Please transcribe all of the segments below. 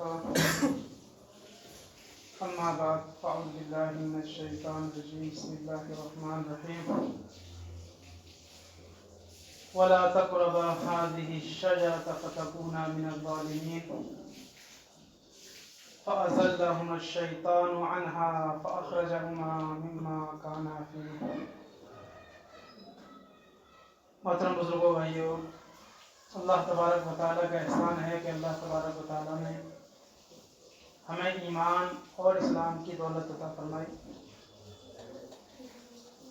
وكفى أما بعد فأعوذ بالله من الشيطان الرجيم بسم الله الرحمن الرحيم ولا تقربا هذه الشجرة فتكونا من الظالمين فأزلهما الشيطان عنها فأخرجهما مما كانا فيه. محترم بزرگوں بھائیو، اللہ تبارک و تعالیٰ کا احسان ہے کہ اللہ تبارک و تعالیٰ نے ہمیں ایمان اور اسلام کی دولت عطا فرمائی،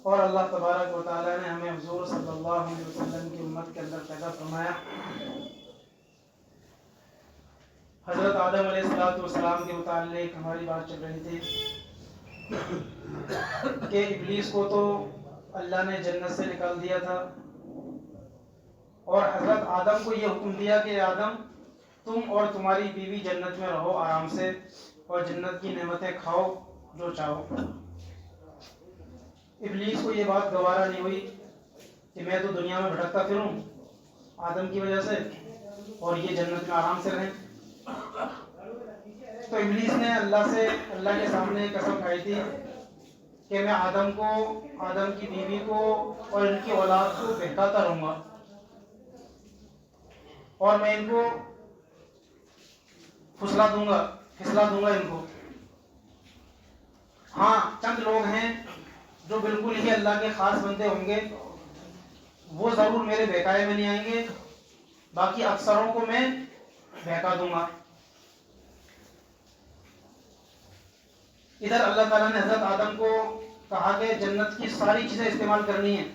اور اللہ تبارک و تعالیٰ نے ہمیں حضور صلی اللہ علیہ وسلم کی امت کے اندر پیدا فرمایا۔ حضرت آدم علیہ السلام کے متعلق ہماری بات چل رہی تھی کہ ابلیس کو تو اللہ نے جنت سے نکال دیا تھا، اور حضرت آدم کو یہ حکم دیا کہ آدم تم اور تمہاری بیوی جنت میں رہو آرام سے، اور جنت کی نعمتیں کھاؤ جو چاہو۔ ابلیس کو یہ بات گوارا نہیں ہوئی کہ میں تو دنیا میں بھٹکتا پھروں آدم کی وجہ سے اور یہ جنت میں آرام سے رہیں۔ تو ابلیس نے اللہ کے سامنے قسم کھائی تھی کہ میں آدم کو، آدم کی بیوی کو اور ان کی اولاد کو بہکاتا رہوں گا، اور میں ان کو پھسلا دوں گا ان کو۔ ہاں، چند لوگ ہیں جو بالکل ہی اللہ کے خاص بندے ہوں گے، وہ ضرور میرے بہکائے میں نہیں آئیں گے، باقی اکثروں کو میں بہکا دوں گا۔ ادھر اللہ تعالیٰ نے حضرت آدم کو کہا کہ جنت کی ساری چیزیں استعمال کرنی ہیں،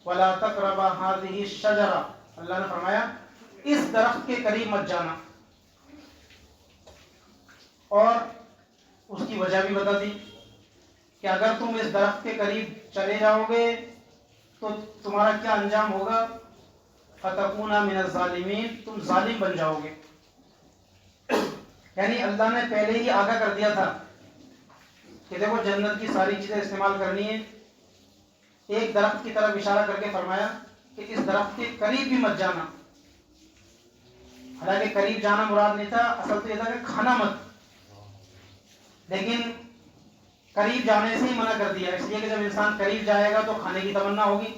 وَلَا تَقْرَبَا هَٰذِهِ الشَّجَرَةَ، اللہ نے فرمایا اس درخت کے قریب مت جانا، اور اس کی وجہ بھی بتا دی کہ اگر تم اس درخت کے قریب چلے جاؤ گے تو تمہارا کیا انجام ہوگا، فَتَكُونَ مِنَ الظَّالِمِينَ، تم ظالم بن جاؤ گے۔ یعنی اللہ نے پہلے ہی آگاہ کر دیا تھا کہ دیکھو جنت کی ساری چیزیں استعمال کرنی ہے۔ ایک درخت کی طرف اشارہ کر کے فرمایا کہ اس درخت کے قریب بھی مت جانا۔ حالانکہ قریب جانا مراد نہیں تھا، اصل تو یہ تھا کہ کھانا مت، لیکن قریب جانے سے ہی منع کر دیا، اس لیے کہ جب انسان قریب جائے گا تو کھانے کی تمنا ہوگی،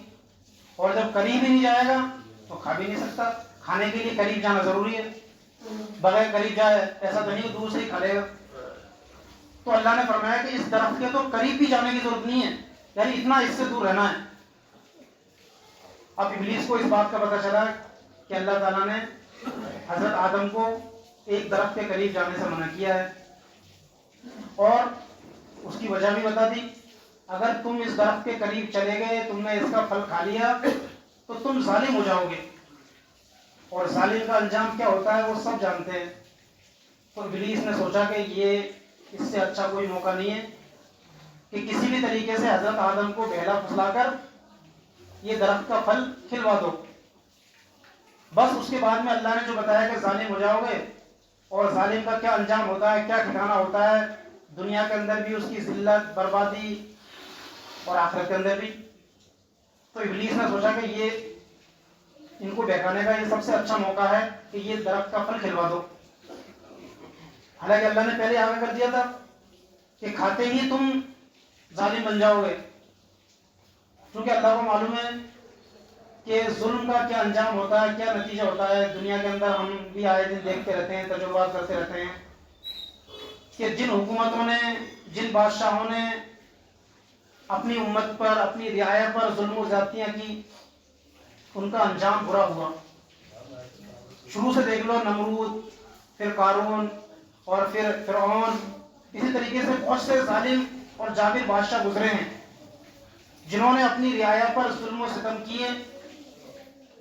اور جب قریب ہی نہیں جائے گا تو کھا بھی نہیں سکتا۔ کھانے کے لیے قریب جانا ضروری ہے، بغیر قریب جائے ایسا تو نہیں کہ دور سے ہی کھا لے گا۔ تو اللہ نے فرمایا کہ اس درخت کے تو قریب بھی جانے کی ضرورت نہیں ہے، یعنی اتنا اس سے دور رہنا ہے۔ اب ابلیس کو اس بات کا پتہ چلا کہ اللہ تعالیٰ نے حضرت آدم کو ایک درخت کے قریب جانے سے منع کیا ہے، اور اس کی وجہ بھی بتا دی، اگر تم اس درخت کے قریب چلے گئے، تم نے اس کا پھل کھا لیا تو تم ظالم ہو جاؤ گے، اور ظالم کا انجام کیا ہوتا ہے وہ سب جانتے ہیں۔ تو ابلیس نے سوچا کہ یہ اس سے اچھا کوئی موقع نہیں ہے کہ کسی بھی طریقے سے حضرت آدم کو بہلا پھسلا کر یہ درخت کا پھل کھلوا دو۔ بس اس کے بعد میں اللہ نے جو بتایا کہ ظالم ہو جاؤ گے، اور ظالم کا کیا انجام ہوتا ہے، کیا ٹھکانہ ہوتا ہے دنیا کے اندر بھی، اس کی ذلت، بربادی، اور آخرت کے اندر بھی۔ تو ابلیس نے سوچا کہ یہ ان کو بہکانے کا یہ سب سے اچھا موقع ہے کہ یہ درخت کا پھل کھلوا دو۔ حالانکہ اللہ نے پہلے آگاہ کر دیا تھا کہ کھاتے ہی تم ظالم بن جاؤ گے، کیونکہ اللہ کو معلوم ہے کہ ظلم کا کیا انجام ہوتا ہے، کیا نتیجہ ہوتا ہے۔ دنیا کے اندر ہم بھی آئے دن دیکھتے رہتے ہیں، تجربات کرتے رہتے ہیں کہ جن حکومتوں نے، جن بادشاہوں نے اپنی امت پر، اپنی رعایا پر ظلم و زیادتیاں کی، ان کا انجام برا ہوا۔ شروع سے دیکھ لو، نمرود، پھر قارون، اور پھر فرعون، اسی طریقے سے بہت سے ظالم اور جابر بادشاہ گزرے ہیں جنہوں نے اپنی رعایا پر ظلم و ستم کیے،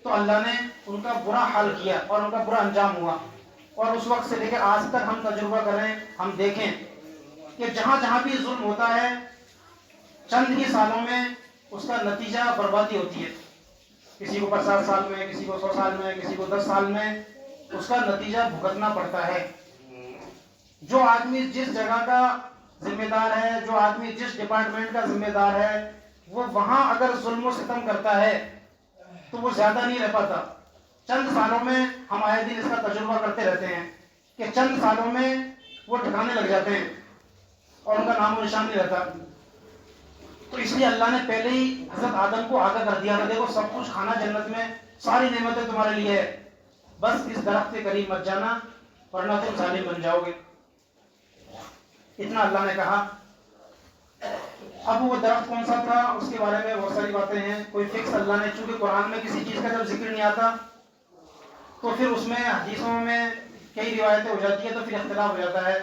تو اللہ نے ان کا برا حال کیا اور ان کا برا انجام ہوا۔ اور اس وقت سے لے کر آج تک ہم تجربہ کریں، ہم دیکھیں کہ جہاں جہاں بھی ظلم ہوتا ہے، چند ہی سالوں میں اس کا نتیجہ بربادی ہوتی ہے۔ کسی کو 50 سال میں، کسی کو 100 سال میں، کسی کو 10 سال میں اس کا نتیجہ بھگتنا پڑتا ہے۔ جو آدمی جس جگہ کا ذمہ دار ہے، جو آدمی جس ڈپارٹمنٹ کا ذمہ دار ہے، وہ وہاں اگر ظلم و ستم کرتا ہے تو وہ زیادہ نہیں رہ پاتا۔ چند سالوں میں ہم آئے دن اس کا تجربہ کرتے رہتے ہیں کہ چند سالوں میں وہ ٹھکانے لگ جاتے ہیں اور ان کا نام و نشان نہیں رہتا. تو اس لیے اللہ نے پہلے ہی حضرت آدم کو آگاہ کر دیا تھا، دیکھو سب کچھ کھانا جنت میں، ساری نعمتیں تمہارے لیے ہے، بس اس درخت کے قریب مت جانا ورنہ تم ظالم بن جاؤ گے. اتنا اللہ نے کہا. اب وہ درخت کون سا تھا اس کے بارے میں بہت ساری باتیں ہیں، کوئی فکس اللہ نے، چونکہ قرآن میں کسی چیز کا جب ذکر نہیں آتا تو پھر اس میں حدیثوں میں کئی روایتیں ہو جاتی ہیں تو پھر اختلاف ہو جاتا ہے.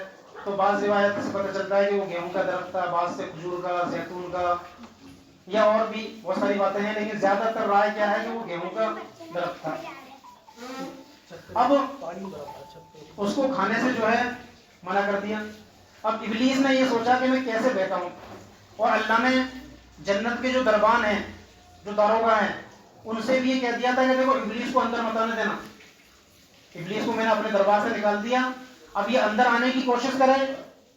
تو بعض روایت سے پتہ چلتا ہے کہ وہ گیہوں کا درخت تھا، بعض سے کھجور کا، زیتون کا، یا اور بھی بہت ساری باتیں ہیں، لیکن زیادہ تر رائے کیا ہے کہ وہ گیہوں کا درخت تھا. اب اس کو کھانے سے جو ہے منع کر دیا. اب ابلیس نے یہ سوچا کہ میں کیسے بہتا ہوں، اور اللہ نے جنت کے جو دربان ہیں، جو داروغہ ہیں، ان سے بھی یہ کہہ دیا تھا کہ دیکھو ابلیس کو اندر مت آنے دینا. ابلیس کو میں نے اپنے دربار سے نکال دیا، اب یہ اندر آنے کی کوشش کرے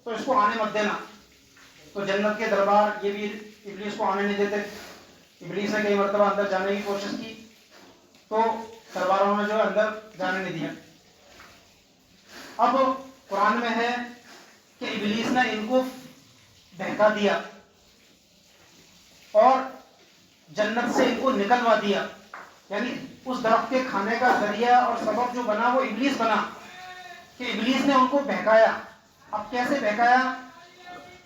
تو اس کو آنے مت دینا. تو جنت کے دربار یہ بھی ابلیس کو آنے نہیں دیتے. ابلیس نے کئی مرتبہ اندر جانے کی کوشش کی تو درباروں نے جو اندر جانے نہیں دیا. اب قرآن میں ہے کہ ابلیس نے ان کو بہکا دیا اور جنت سے ان کو نکلوا دیا، یعنی اس درخت کے کھانے کا ذریعہ اور سبب جو بنا وہ ابلیس بنا، کہ ابلیس نے ان کو بہکایا. اب کیسے بہکایا؟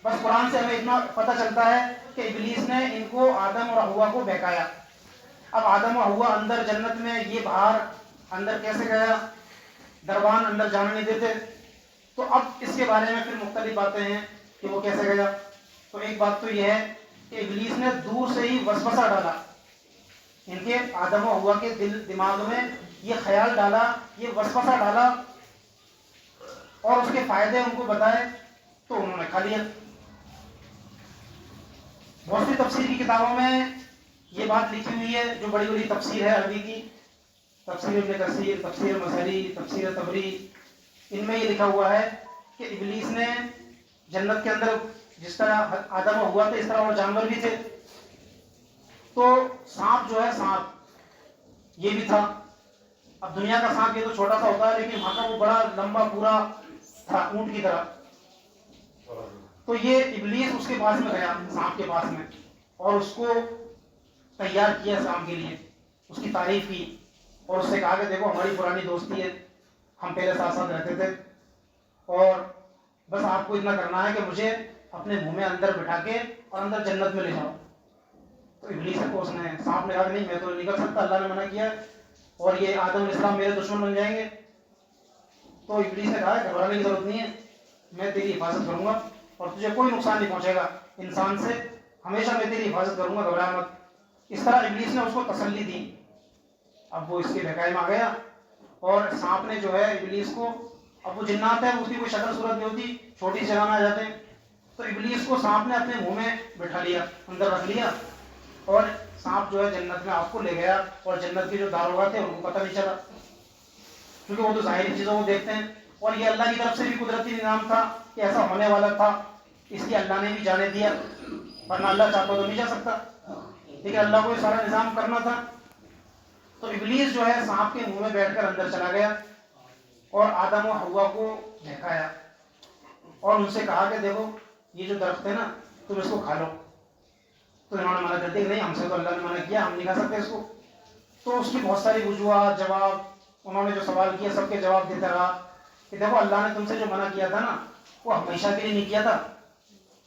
بس قرآن سے ہمیں اتنا پتہ چلتا ہے کہ ابلیس نے ان کو آدم اور حوا کو بہکایا. اب آدم اور حوا اندر جنت میں، یہ باہر، اندر کیسے گیا؟ دربان اندر جانے نہیں دیتے. تو اب اس کے بارے میں پھر مختلف باتیں ہیں کہ وہ کیسے گیا. تو ایک بات تو یہ ہے کہ ابلیس نے دور سے ہی وسوسہ ڈالا، ان کے آدم و حوا کے دل دماغ میں یہ خیال ڈالا، یہ وسوسہ ڈالا اور اس کے فائدے ان کو بتائے تو انہوں نے کھا لیا. بہت سی تفسیر کی کتابوں میں یہ بات لکھی ہوئی ہے، جو بڑی بڑی تفسیر ہے عربی کی، تفسیر ابن کثیر، تفسیر مظہری، تفسیر طبری، ان میں یہ لکھا ہوا ہے کہ ابلیس نے جنت کے اندر جس طرح آدم و حوا تھے اس طرح اور جانور بھی تھے، تو سانپ جو ہے، سانپ یہ بھی تھا. اب دنیا کا سانپ یہ تو چھوٹا سا ہوتا ہے، لیکن وہاں کا وہ بڑا لمبا پورا تھا، اونٹ کی طرح. تو یہ ابلیس اس کے پاس میں گیا، سانپ کے پاس میں، اور اس کو تیار کیا سانپ کے لیے، اس کی تعریف کی اور اس سے کہا کہ دیکھو ہماری پرانی دوستی ہے، ہم پہلے ساتھ ساتھ رہتے تھے، اور بس آپ کو اتنا کرنا ہے کہ مجھے اپنے منہ میں اندر بٹھا کے اور اندر جنت میں لے جاؤ. تو ابلیس کو اس نے، سانپ نے کہا کہ نہیں میں تو نکل سکتا، اللہ نے منع کیا اور یہ آدم علیہ السلام میرے دشمن بن جائیں گے. تو ابلیس نے کہا گھبرانے کی ضرورت نہیں ہے، میں تیری حفاظت کروں گا اور تجھے کوئی نقصان نہیں پہنچے گا، انسان سے ہمیشہ میں تیری حفاظت کروں گا، گھبرا مت. اس طرح ابلیس نے اس کو تسلی دی. اب وہ اس کے بہکاوے میں آ گیا اور سانپ نے جو ہے ابلیس کو، اب وہ جنات ہے، اس کی کوئی شکل صورت نہیں ہوتی، چھوٹی سی جگہ میں آ جاتے ہیں، تو ابلیس کو سانپ نے اپنے منہ میں بٹھا لیا، اندر رکھ لیا، اور سانپ جو ہے جنت میں آپ کو لے گیا. اور جنت کے جو داروغہ تھے ان کو پتہ نہیں چلا، کیونکہ وہ تو ظاہری چیزوں کو دیکھتے ہیں، اور یہ اللہ کی طرف سے بھی قدرتی نظام تھا کہ ایسا ہونے والا تھا، اس لیے اللہ نے بھی جانے دیا، ورنہ اللہ چاہتا تو نہیں جا سکتا، لیکن اللہ کو یہ سارا نظام کرنا تھا. تو ابلیس جو ہے سانپ کے منہ میں بیٹھ کر اندر چلا گیا اور آدم و حوا کو بہکایا اور ان سے کہا کہ دیکھو یہ جو درخت ہے نا تم اس کو کھا لو. تو انہوں نے منع کر دیا کہ نہیں، ہم سے تو اللہ نے منع کیا، ہم نہیں کھا سکتے اس کو. تو اس کی بہت ساری وجوہات، جواب، انہوں نے جو سوال کیا سب کے جواب دیتا رہا کہ دیکھو اللہ نے تم سے جو منع کیا تھا نا وہ ہمیشہ کے لیے نہیں کیا تھا.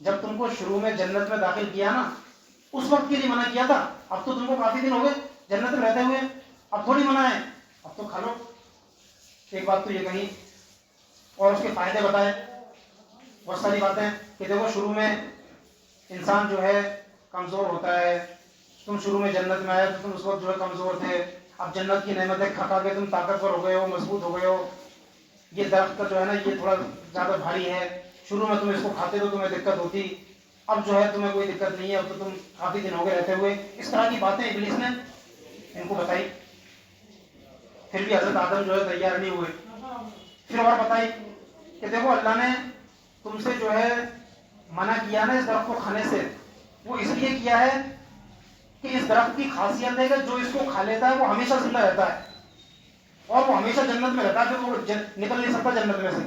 جب تم کو شروع میں جنت میں داخل کیا نا اس وقت کے لیے منع کیا تھا، اب تو تم کو کافی دن ہو گئے جنت میں رہتے ہوئے، اب تھوڑی منع ہے، اب تو کھا لو. ایک بات تو یہ کہی اور اس کے فائدے بتائے، بہت ساری باتیں کہ دیکھو شروع میں انسان جو ہے کمزور ہوتا ہے، تم شروع میں جنت میں آئے تو تم اس وقت جو ہے کمزور تھے، اب جنت کی نعمتیں کھا کھا کے تم طاقتور ہو گئے ہو، مضبوط ہو گئے ہو. یہ درخت جو ہے نا یہ تھوڑا زیادہ بھاری ہے، شروع میں تم اس کو کھاتے تو تمہیں دقت ہوتی، اب جو ہے تمہیں کوئی دقت نہیں ہے، اب تو تم کافی دن ہو گئے رہتے ہوئے. اس طرح کی باتیں ابلیس نے ان کو بتائی. پھر بھی حضرت آدم جو ہے تیار نہیں ہوئے. پھر اور بتائی کہ دیکھو اللہ نے تم سے جو ہے منع کیا نا اس درخت کو کھانے سے، وہ اس لیے کیا ہے کہ اس درخت کی خاصیت ہے کہ جو اس کو کھا لیتا ہے وہ ہمیشہ زندہ رہتا ہے، اور وہ ہمیشہ جنت میں رہتا ہے، پھر وہ نکل نہیں سکتا جنت میں سے،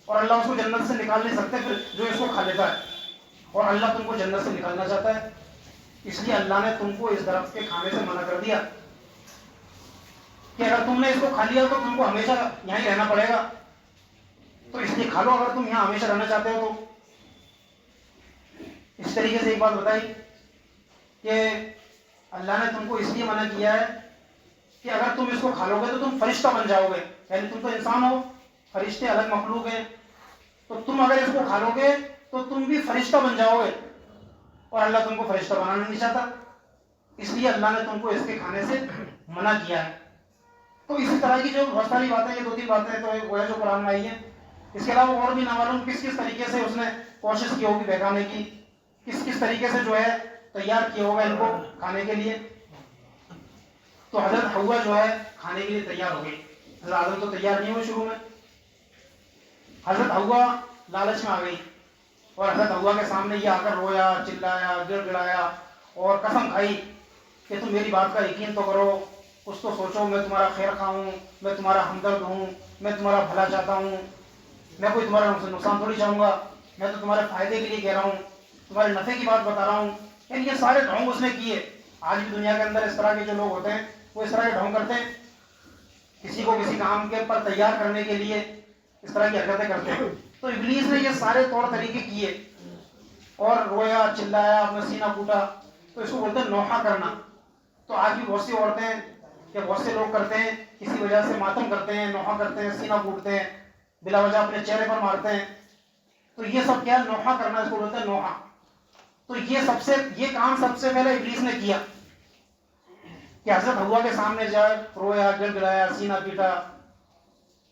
اور اللہ اس کو جنت سے نکال نہیں سکتے پھر جو اس کو کھا لیتا ہے، اور اللہ تم کو جنت سے نکالنا چاہتا ہے، اس لیے اللہ نے تم کو اس درخت کے کھانے سے منع کر دیا کہ اگر تم نے اس کو کھا لیا تو تم کو ہمیشہ یہیں رہنا پڑے گا، تو اس لیے کھا لو اگر تم یہاں ہمیشہ رہنا چاہتے ہو تو۔ اس طریقے سے ایک بات بتائی کہ اللہ نے تم کو اس لیے منع کیا ہے کہ اگر تم اس کو کھا لو گے تو تم فرشتہ بن جاؤ گے، یعنی تم تو انسان ہو، فرشتے الگ مخلوق ہیں، تو تم اگر اس کو کھا لو گے تو تم بھی فرشتہ بن جاؤ گے، اور اللہ تم کو فرشتہ بنانا نہیں چاہتا، اس لیے اللہ نے تم کو اس کے کھانے سے منع کیا ہے۔ تو اسی طرح کی جو بہت ساری باتیں، یہ 2-3 باتیں تو وہ ہے جو قرآن میں آئی ہیں، اس کے علاوہ اور بھی نہ معلوم کس کس طریقے سے اس نے کوشش کی ہوگی بہکانے کی، کس کس طریقے سے جو ہے تیار کیا ہوگا ان کو کھانے کے لیے۔ تو حضرت حوا جو ہے کھانے کے لیے تیار ہو گئی، حضرت آدم تو تیار نہیں ہوئے شروع میں۔ حضرت حوا لالچ میں آ گئی اور حضرت حوا کے سامنے یہ آ کر رویا، چلایا، گڑ گڑایا اور قسم کھائی کہ تم میری بات کا یقین تو کرو، کچھ تو سوچو، میں تمہارا خیر خواہ ہوں، میں تمہارا ہمدرد ہوں، میں تمہارا بھلا چاہتا ہوں، میں کوئی تمہارا نقصان تھوڑی چاہوں گا، میں تو تمہارے فائدے کے لیے کہہ رہا ہوں، تمہارے نفع کی بات بتا رہا ہوں۔ یعنی یہ سارے ڈھونگ اس نے کیے۔ آج بھی دنیا کے اندر اس طرح کے جو لوگ ہوتے ہیں وہ اس طرح کے ڈھونگ کرتے ہیں، کسی کو کسی کام کے پر تیار کرنے کے لیے اس طرح کی حرکتیں کرتے ہیں۔ تو ابلیس نے یہ سارے طور طریقے کیے اور رویا، چلایا، اپنا سینہ پوٹا، تو اس کو بولتے ہیں نوحہ کرنا۔ تو آج بھی بہت سی عورتیں یا بہت سے لوگ کرتے ہیں، کسی وجہ سے ماتم کرتے ہیں، نوحہ کرتے ہیں، سینہ پوٹتے ہیں، بلا وجہ اپنے چہرے پر مارتے ہیں، تو یہ سب کیا ہے؟ نوحہ کرنا، اس کو بولتے ہیں نوحہ۔ تو یہ کام سب سے پہلے ابلیس نے کیا کہ حضرت حوا کے سامنے جائے، رویا، گڑ گڑایا، سینہ پیٹا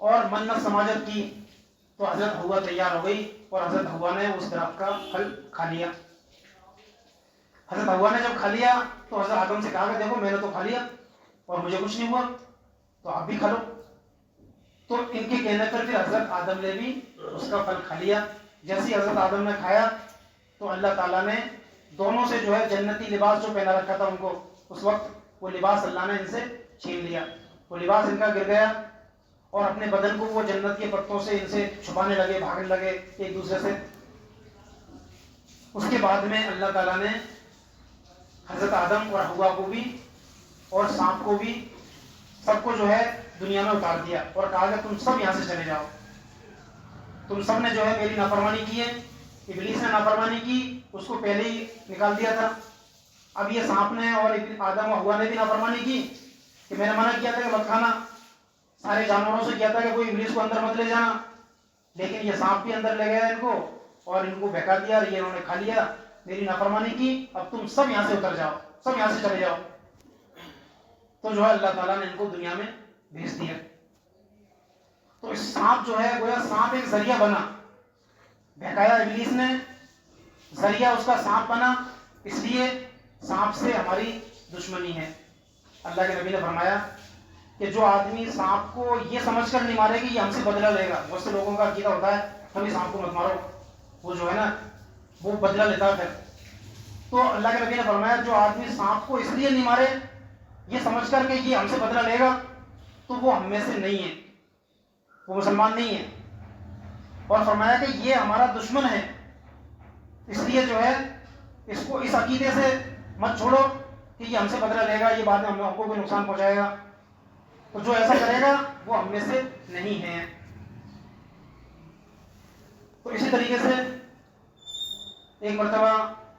اور منت سماجت کی، تو حضرت حوا تیار ہو گئی اور حضرت حوا نے اس درخت کا پھل کھا لیا۔ حضرت حوا نے جب کھا لیا تو حضرت آدم سے کہا کہ دیکھو میں نے تو کھا لیا اور مجھے کچھ نہیں ہوا، تو آپ بھی کھا لو۔ تو ان کے کہنے پر پھر حضرت آدم نے بھی اس کا پھل کھا لیا۔ جیسے ہی حضرت آدم نے کھایا تو اللہ تعالیٰ نے دونوں سے جو ہے جنتی لباس جو پہنا رکھا تھا ان کو اس وقت، وہ لباس اللہ نے ان سے چھین لیا، وہ لباس ان کا گر گیا اور اپنے بدن کو وہ جنت کے پتوں سے ان سے چھپانے لگے، بھاگنے لگے ایک دوسرے سے۔ اس کے بعد میں اللہ تعالیٰ نے حضرت آدم اور حوا کو بھی اور سانپ کو بھی، سب کو جو ہے دنیا میں اتار دیا اور کہا کہ تم سب یہاں سے چلے جاؤ، تم سب نے جو ہے میری نافرمانی کی ہے۔ ابلیس نے نافرمانی کی، اس کو پہلے ہی نکال دیا تھا، اب یہ سانپ نے اور آدم و حوا نے بھی نافرمانی کی کہ میں نے منع کیا تھا کہ مت کھانا، سارے جانوروں سے کیا تھا کہ کوئی ابلیس کو اندر مت لے جانا، لیکن یہ سانپ بھی اندر لے گیا ان کو اور ان کو بہکا دیا اور یہ انہوں نے کھا لیا، میری نافرمانی کی، اب تم سب یہاں سے اتر جاؤ، سب یہاں سے چلے جاؤ۔ تو جو ہے اللہ تعالیٰ نے ان کو دنیا میں بھیج دیا۔ تو اس سانپ جو ہے گویا سانپ ایک ذریعہ بنا، بہکایا ابلیس نے، ذریعہ اس کا سانپ بنا، اس لیے سانپ سے ہماری دشمنی ہے۔ اللہ کے نبی نے فرمایا کہ جو آدمی سانپ کو یہ سمجھ کر نہیں مارے کہ یہ ہم سے بدلہ لے گا، بہت سے لوگوں کا عقیدہ ہوتا ہے کبھی سانپ کو مت مارو، وہ جو ہے نا وہ بدلہ لیتا ہے پھر۔ تو اللہ کے نبی نے فرمایا جو آدمی سانپ کو اس لیے نہیں مارے یہ سمجھ کر کہ یہ ہم سے بدلہ لے گا، تو وہ ہم میں سے نہیں ہے، وہ مسلمان نہیں ہے، اور فرمایا کہ یہ ہمارا دشمن ہے، اس لیے جو ہے اس کو اس عقیدے سے مت چھوڑو کہ یہ ہم سے بدلہ لے گا، یہ بعد میں ہم کو کوئی نقصان پہنچائے گا، تو جو ایسا کرے گا وہ ہم میں سے نہیں ہے۔ تو اسی طریقے سے ایک مرتبہ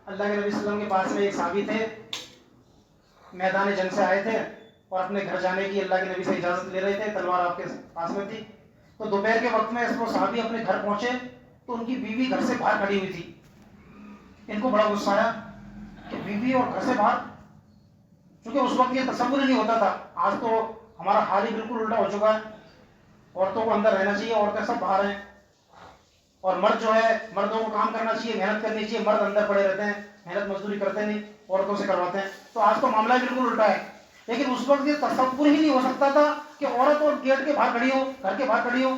اللہ کے نبی صلی اللہ علیہ وسلم کے پاس میں ایک صحابی تھے، میدان جنگ سے آئے تھے اور اپنے گھر جانے کی اللہ کے نبی سے اجازت لے رہے تھے، تلوار آپ کے پاس میں تھی۔ تو دوپہر کے وقت میں وہ صحابی اپنے گھر پہنچے تو ان کی بیوی گھر سے باہر کھڑی ہوئی تھی۔ ان کو بڑا غصہ آیا کہ بیوی اور گھر سے باہر، چونکہ اس وقت یہ تصور ہی نہیں ہوتا تھا، آج تو ہمارا حال ہی بالکل الٹا ہو چکا ہے، عورتوں کو اندر رہنا چاہیے، عورتیں سب باہر ہیں، اور مرد جو ہے مردوں کو کام کرنا چاہیے، محنت کرنی چاہیے، مرد اندر پڑے رہتے ہیں، محنت مزدوری کرتے نہیں، عورتوں سے کرواتے ہیں۔ تو آج تو معاملہ بالکل الٹا ہے، لیکن اس وقت یہ تصور ہی نہیں ہو سکتا تھا کہ عورت اور گیٹ کے باہر کھڑی ہو، گھر کے باہر کھڑی ہو۔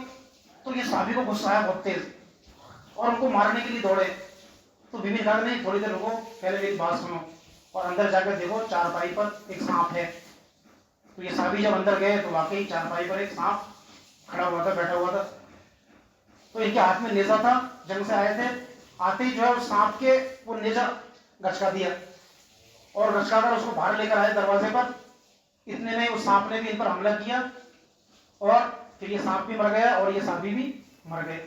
تو یہ صحابی کو غصہ آیا بہت تیز اور ان کو مارنے کے لیے دوڑے۔ تو بیوی نے کہا نہیں تھوڑی دیر رکو، پہلے میری بات سنو، اور اندر جا کر دیکھو چارپائی پر ایک سانپ ہے۔ تو یہ صحابی جب اندر گئے تو واقعی چارپائی پر ایک سانپ کھڑا ہوا تھا، بیٹھا ہوا تھا. تو ان کے ہاتھ میں نیزہ تھا، جنگ سے آئے تھے. آتے ہی جو ہے اس سانپ کے وہ نیزہ گچکا دیا اور گچکا کر اس کو باہر لے کر آئے دروازے پر. اتنے میں اس سانپ نے بھی ان پر حملہ کیا اور پھر یہ سانپ بھی مر گیا اور یہ صحابی بھی مر گئے.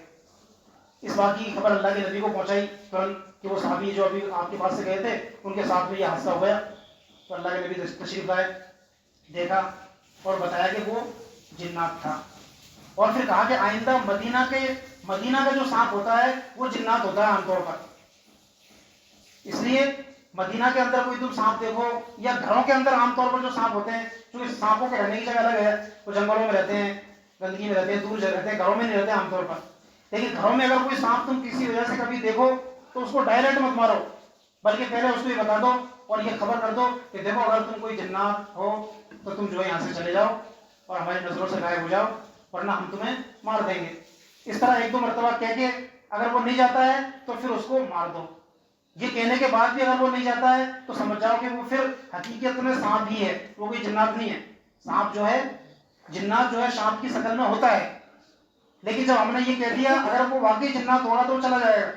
اس بات کی خبر اللہ کے نبی کو پہنچائی ترنت کہ وہ صحابی جو ابھی آپ کے پاس سے گئے تھے ان کے ساتھ میں یہ حادثہ ہو گیا. تو اللہ کے نبی تشریف لائے، دیکھا اور بتایا کہ وہ جنات تھا. اور پھر کہا کہ آئندہ مدینہ کا جو سانپ ہوتا ہے وہ جنات ہوتا ہے عام طور پر. اس لیے مدینہ کے اندر کوئی تم سانپ دیکھو یا گھروں کے اندر عام طور پر جو سانپ ہوتے ہیں، کیونکہ سانپوں کے رہنے کی جگہ الگ ہے، وہ جنگلوں میں رہتے ہیں، گندگی میں رہتے ہیں، دور رہتے ہیں، گھروں میں نہیں رہتے عام طور پر. لیکن گھروں میں اگر کوئی سانپ تم کسی وجہ سے کبھی دیکھو تو اس کو ڈائریکٹ مت مارو، بلکہ پہلے اس کو یہ بتا دو اور یہ خبر کر دو کہ دیکھو اگر تم کوئی جنات ہو تو تم جو ہے یہاں سے چلے جاؤ اور ہماری نظروں سے غائب ہو جاؤ ورنہ ہم تمہیں مار دیں گے. اس طرح ایک دو مرتبہ کہہ کے اگر وہ نہیں جاتا ہے تو پھر اس کو مار دو. یہ کہنے کے بعد بھی اگر وہ نہیں جاتا ہے تو سمجھ جاؤ کہ وہ پھر حقیقت میں سانپ ہی ہے، وہ کوئی جنات نہیں ہے. سانپ جو ہے، جنات جو ہے سانپ کی شکل میں ہوتا ہے، لیکن جب ہم نے یہ کہہ دیا اگر وہ واقعی جنات ہوگا تو چلا جائے گا،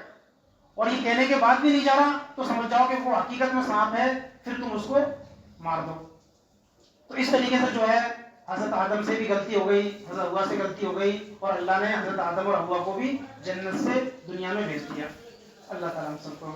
اور یہ کہنے کے بعد بھی نہیں جا رہا تو سمجھ جاؤ کہ وہ حقیقت میں سانپ ہے، پھر تم اس کو مار دو. تو اس طریقے سے جو ہے حضرت آدم سے بھی غلطی ہو گئی، حضرت حوا سے غلطی ہو گئی اور اللہ نے حضرت آدم اور حوا کو بھی جنت سے دنیا میں بھیج دیا. اللہ تعالیٰ ہم سب کو